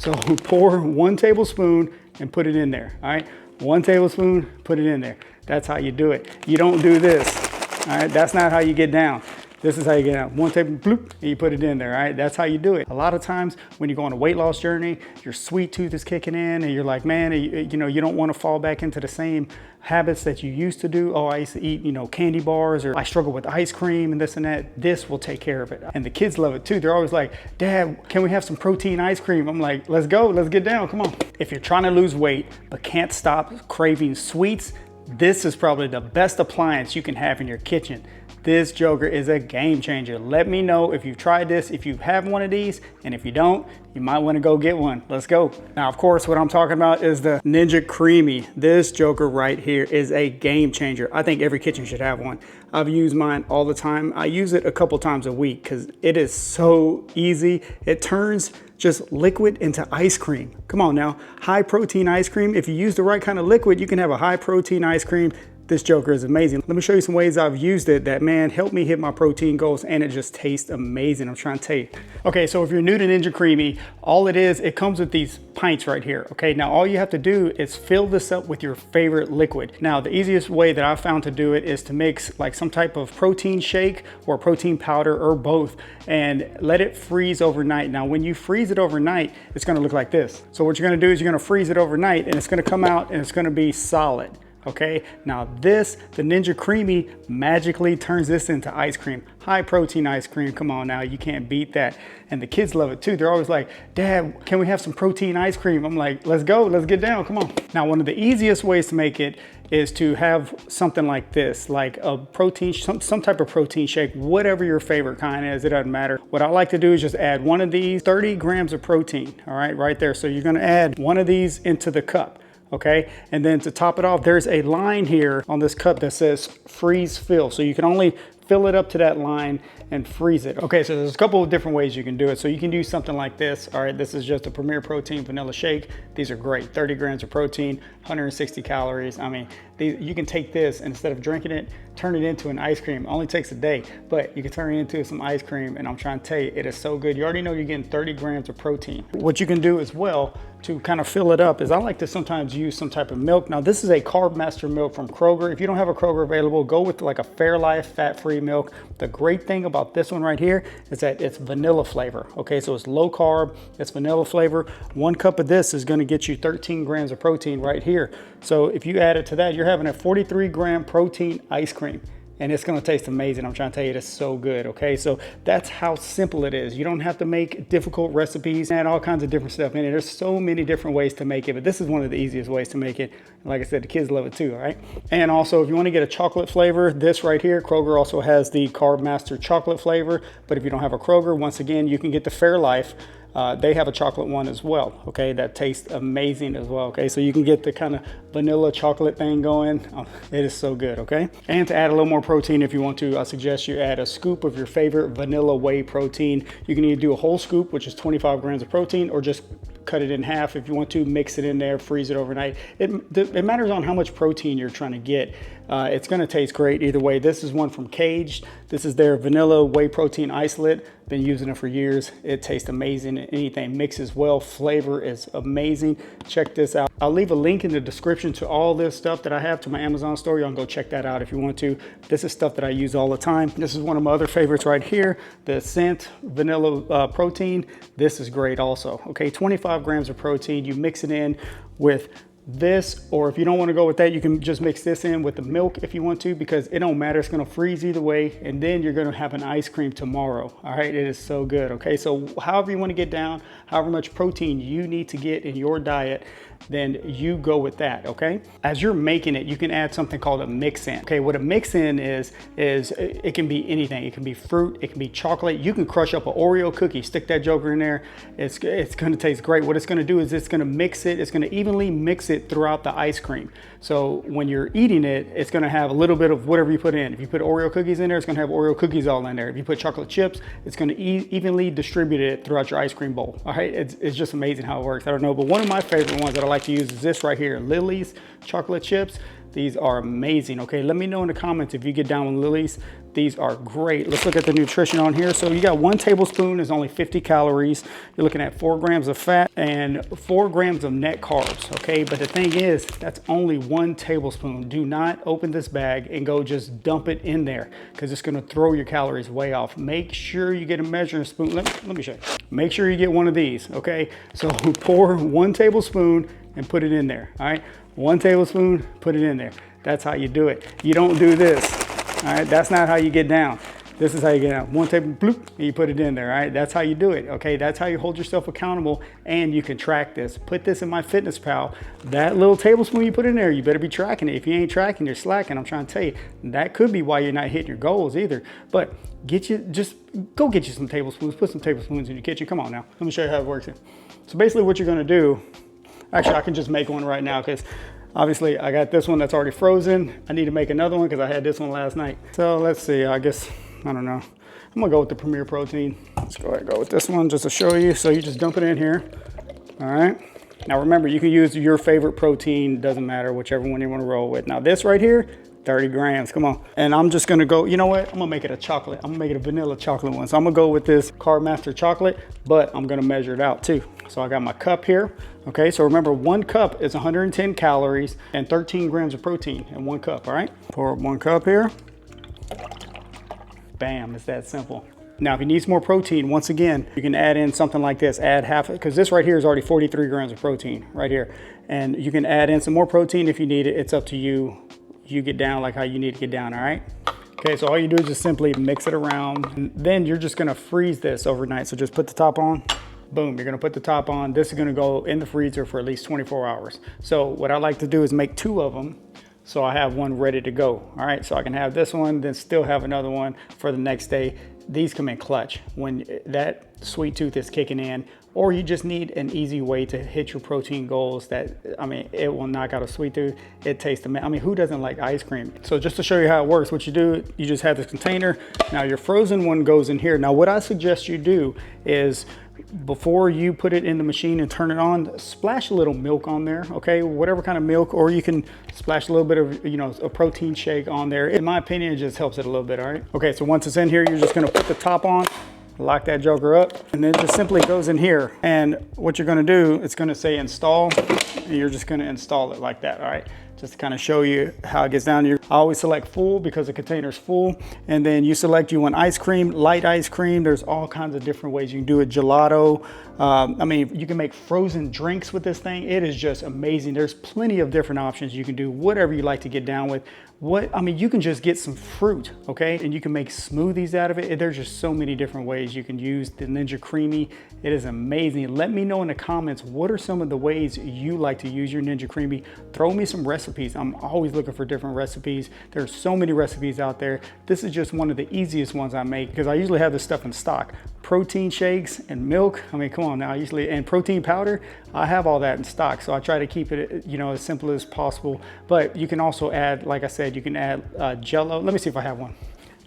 So pour 1 tablespoon and put it in there, all right? 1 tablespoon, put it in there. That's how you do it. You don't do this, all right? That's not how you get down. This is how you get out. 1 tablespoon, bloop, and you put it in there, all right? That's how you do it. A lot of times when you go on a weight loss journey, your sweet tooth is kicking in and you're like, man, you know, you don't want to fall back into the same habits that you used to do. Oh, I used to eat, you know, candy bars, or I struggle with ice cream and this and that. This will take care of it. And the kids love it too. They're always like, Dad, can we have some protein ice cream? I'm like, let's go, let's get down, come on. If you're trying to lose weight but can't stop craving sweets, this is probably the best appliance you can have in your kitchen. This joker is a game changer. Let me know if you've tried this, if you have one of these, and if you don't, you might want to go get one. Let's go. Now, of course, what I'm talking about is the Ninja CREAMi. This joker right here is a game changer. I think every kitchen should have one. I've used mine all the time. I use it a couple times a week because it is so easy. It turns just liquid into ice cream. Come on now, high protein ice cream. If you use the right kind of liquid, you can have a high protein ice cream. This joker is amazing. Let me show you some ways I've used it that, man, helped me hit my protein goals, and it just tastes amazing. I'm trying to tell you. Okay, so if you're new to Ninja CREAMi, all it is, it comes with these pints right here. Okay, now all you have to do is fill this up with your favorite liquid. Now, the easiest way that I've found to do it is to mix like some type of protein shake or protein powder or both, and let it freeze overnight. Now, when you freeze it overnight, it's gonna look like this. So what you're gonna do is you're gonna freeze it overnight, and it's gonna come out and it's gonna be solid. Okay, now this, the Ninja CREAMi magically turns this into ice cream. High protein ice cream, come on now, you can't beat that. And the kids love it too. They're always like, Dad, can we have some protein ice cream? I'm like, let's go, let's get down, come on. Now, one of the easiest ways to make it is to have something like this, like a protein, some type of protein shake, whatever your favorite kind is, it doesn't matter. What I like to do is just add one of these, 30 grams of protein, all right, right there. So you're gonna add one of these into the cup. Okay, and then to top it off, there's a line here on this cup that says freeze fill. So you can only fill it up to that line and freeze it. Okay, so there's a couple of different ways you can do it. So you can do something like this. All right, this is just a Premier Protein vanilla shake. These are great, 30 grams of protein, 160 calories. I mean, you can take this and instead of drinking it, turn it into an ice cream. It only takes a day, but you can turn it into some ice cream, and I'm trying to tell you, it is so good. You already know you're getting 30 grams of protein. What you can do as well to kind of fill it up is I like to sometimes use some type of milk. Now, this is a Carbmaster milk from Kroger. If you don't have a Kroger available, go with like a Fairlife fat-free milk. The great thing about this one right here is that it's vanilla flavor. Okay, so it's low carb, it's vanilla flavor. 1 cup of this is gonna get you 13 grams of protein right here. So if you add it to that, you're having a 43 gram protein ice cream. And it's gonna taste amazing. I'm trying to tell you, it's so good, okay? So that's how simple it is. You don't have to make difficult recipes and all kinds of different stuff in it. There's so many different ways to make it, but this is one of the easiest ways to make it. And like I said, the kids love it too, all right? And also, if you wanna get a chocolate flavor, this right here, Kroger also has the Carbmaster chocolate flavor, but if you don't have a Kroger, once again, you can get the Fairlife. They have a chocolate one as well, okay? That tastes amazing as well, okay? So you can get the kind of vanilla chocolate thing going. Oh, it is so good, okay? And to add a little more protein if you want to, I suggest you add a scoop of your favorite vanilla whey protein. You can either do a whole scoop, which is 25 grams of protein, or just cut it in half if you want to, mix it in there, freeze it overnight. It matters on how much protein you're trying to get. It's gonna taste great either way. This is one from Caged. This is their vanilla whey protein isolate. Been using it for years. It tastes amazing. Anything mixes well. Flavor is amazing. Check this out. I'll leave a link in the description to all this stuff that I have to my Amazon store. Y'all can go check that out if you want to. This is stuff that I use all the time. This is one of my other favorites right here, the Scent Vanilla Protein. This is great also. Okay, 25 grams of protein. You mix it in with this, or if you don't want to go with that, you can just mix this in with the milk if you want to, because it don't matter. It's going to freeze either way, and then you're going to have an ice cream tomorrow. All right, it is so good. Okay, so however you want to get down, however much protein you need to get in your diet, then you go with that, okay? As you're making it, you can add something called a mix-in. Okay, what a mix-in is it can be anything. It can be fruit, it can be chocolate. You can crush up an Oreo cookie, stick that joker in there. It's gonna taste great. What it's gonna do is it's gonna mix it, it's gonna evenly mix it throughout the ice cream. So when you're eating it, it's gonna have a little bit of whatever you put in. If you put Oreo cookies in there, it's gonna have Oreo cookies all in there. If you put chocolate chips, it's gonna evenly distribute it throughout your ice cream bowl. All right, it's just amazing how it works. I don't know, but one of my favorite ones that I like to use is this right here, Lily's chocolate chips. These are amazing. Okay, let me know in the comments if you get down with Lily's. These are great. Let's look at the nutrition on here. So you got 1 tablespoon is only 50 calories. You're looking at 4 grams of fat and 4 grams of net carbs, okay? But the thing is, that's only 1 tablespoon. Do not open this bag and go just dump it in there because it's gonna throw your calories way off. Make sure you get a measuring spoon. Let me show you. Make sure you get one of these, okay? So pour 1 tablespoon and put it in there, all right? 1 tablespoon, put it in there. That's how you do it. You don't do this, all right? That's not how you get down. This is how you get down. 1 tablespoon, bloop, and you put it in there, all right? That's how you do it, okay? That's how you hold yourself accountable, and you can track this. Put this in MyFitnessPal. That little tablespoon you put in there, you better be tracking it. If you ain't tracking, you're slacking. I'm trying to tell you, that could be why you're not hitting your goals either. But just go get you some tablespoons. Put some tablespoons in your kitchen. Come on now. Let me show you how it works here. So basically what you're gonna do, actually I can just make one right now because obviously I got this one that's already frozen. I need to make another one because I had this one last night. So let's see, I guess, I don't know. I'm gonna go with the Premier Protein. Let's go ahead and go with this one just to show you. So you just dump it in here, all right? Now remember, you can use your favorite protein, doesn't matter, whichever one you wanna roll with. Now this right here, 30 grams, come on. And I'm just gonna go, you know what? I'm gonna make it a chocolate. I'm gonna make it a vanilla chocolate one. So I'm gonna go with this Carbmaster chocolate, but I'm gonna measure it out too. So I got my cup here. Okay, so remember 1 cup is 110 calories and 13 grams of protein in 1 cup, all right? Pour 1 cup here. Bam, it's that simple. Now, if you need some more protein, once again, you can add in something like this, add half, because this right here is already 43 grams of protein right here. And you can add in some more protein if you need it. It's up to you. You get down like how you need to get down, all right? Okay, so all you do is just simply mix it around. And then you're just gonna freeze this overnight. So just put the top on. Boom, you're gonna put the top on. This is gonna go in the freezer for at least 24 hours. So what I like to do is make 2 of them. So I have one ready to go. All right, so I can have this one, then still have another one for the next day. These come in clutch when that sweet tooth is kicking in, or you just need an easy way to hit your protein goals that, I mean, it will knock out a sweet tooth. It tastes amazing. I mean, who doesn't like ice cream? So just to show you how it works, what you do, you just have this container. Now your frozen one goes in here. Now what I suggest you do is, before you put it in the machine and turn it on, splash a little milk on there, okay? Whatever kind of milk, or you can splash a little bit of, you know, a protein shake on there. In my opinion, it just helps it a little bit, all right? Okay, so once it's in here, you're just gonna put the top on, lock that joker up, and then it just simply goes in here. And what you're gonna do, it's gonna say install, and you're just gonna install it like that, all right? Just to kind of show you how it gets down here. I always select full because the container's full. And then you select, you want ice cream, light ice cream. There's all kinds of different ways you can do it. Gelato. I mean, you can make frozen drinks with this thing. It is just amazing. There's plenty of different options. You can do whatever you like to get down with. I mean, you can just get some fruit, okay? And you can make smoothies out of it. There's just so many different ways you can use the Ninja CREAMi. It is amazing. Let me know in the comments, what are some of the ways you like to use your Ninja CREAMi? Throw me some recipes. I'm always looking for different recipes. There's so many recipes out there. This is just one of the easiest ones I make because I usually have this stuff in stock. Protein shakes and milk. I mean, come on now, and protein powder, I have all that in stock. So I try to keep it, you know, as simple as possible. But you can also add, like I said, you can add Jello. Let me see if I have one.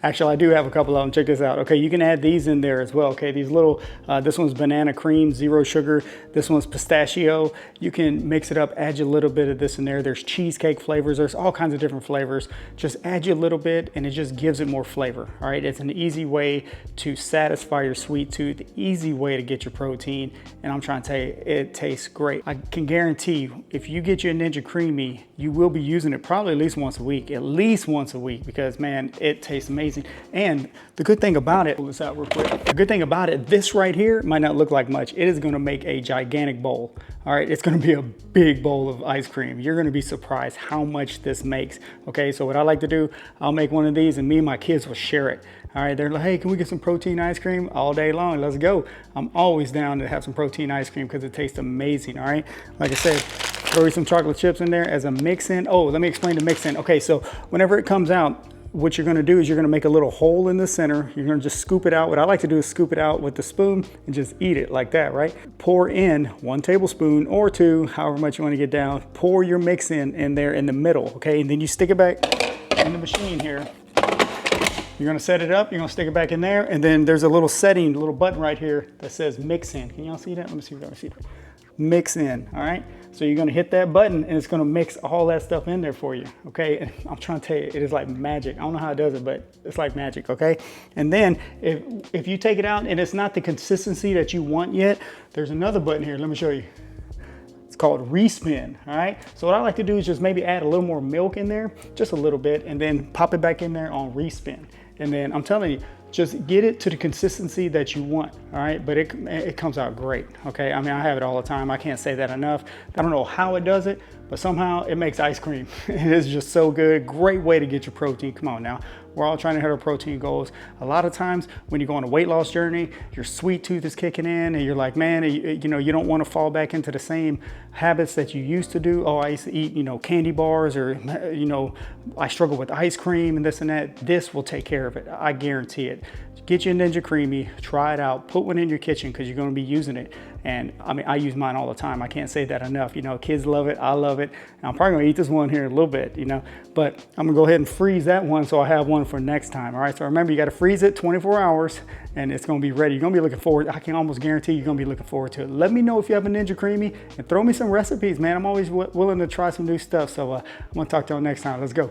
Actually, I do have a couple of them. Check this out. Okay, you can add these in there as well. Okay, these little, this one's banana cream, 0 sugar. This one's pistachio. You can mix it up, add you a little bit of this in there. There's cheesecake flavors. There's all kinds of different flavors. Just add you a little bit and it just gives it more flavor. All right, it's an easy way to satisfy your sweet tooth, easy way to get your protein. And I'm trying to tell you, it tastes great. I can guarantee you, if you get your Ninja CREAMi, you will be using it probably at least once a week, because man, it tastes amazing. And the good thing about it, pull this out real quick. The good thing about it, this right here might not look like much. It is gonna make a gigantic bowl. All right, it's gonna be a big bowl of ice cream. You're gonna be surprised how much this makes. Okay, so what I like to do, I'll make one of these and me and my kids will share it. All right, they're like, hey, can we get some protein ice cream? All day long, let's go. I'm always down to have some protein ice cream because it tastes amazing, all right? Like I said, throw you some chocolate chips in there as a mix-in. Oh, let me explain the mix-in. Okay, so whenever it comes out, what you're gonna do is you're gonna make a little hole in the center. You're gonna just scoop it out. What I like to do is scoop it out with the spoon and just eat it like that, right? Pour in 1 tablespoon or 2, however much you wanna get down. Pour your mix in there in the middle, okay? And then you stick it back in the machine here. You're gonna set it up, you're gonna stick it back in there, and then there's a little setting, a little button right here that says mix in. Can y'all see that? Let me see if y'all can see that. Mix in, all right? So you're gonna hit that button and it's gonna mix all that stuff in there for you, okay? And I'm trying to tell you, it is like magic. I don't know how it does it, but it's like magic, okay? And then if you take it out and it's not the consistency that you want yet, there's another button here, let me show you. It's called respin, all right? So what I like to do is just maybe add a little more milk in there, just a little bit, and then pop it back in there on respin. And then I'm telling you, just get it to the consistency that you want, all right? But it comes out great, okay? I mean, I have it all the time. I can't say that enough. I don't know how it does it, but somehow it makes ice cream. It is just so good. Great way to get your protein. Come on now. We're all trying to hit our protein goals. A lot of times when you go on a weight loss journey, your sweet tooth is kicking in and you're like, man, you know, you don't want to fall back into the same habits that you used to do. Oh, I used to eat, you know, candy bars, or, you know, I struggle with ice cream and this and that. This will take care of it. I guarantee it. Get you a Ninja CREAMi, try it out, put one in your kitchen because you're going to be using it. And I mean, I use mine all the time. I can't say that enough. You know, kids love it. I love it. And I'm probably going to eat this one here in a little bit, you know, but I'm going to go ahead and freeze that one so I have one for next time. All right. So remember, you got to freeze it 24 hours and it's going to be ready. You're going to be looking forward. I can almost guarantee you're going to be looking forward to it. Let me know if you have a Ninja CREAMi and throw me some recipes, man. I'm always willing to try some new stuff. So I'm going to talk to y'all next time. Let's go.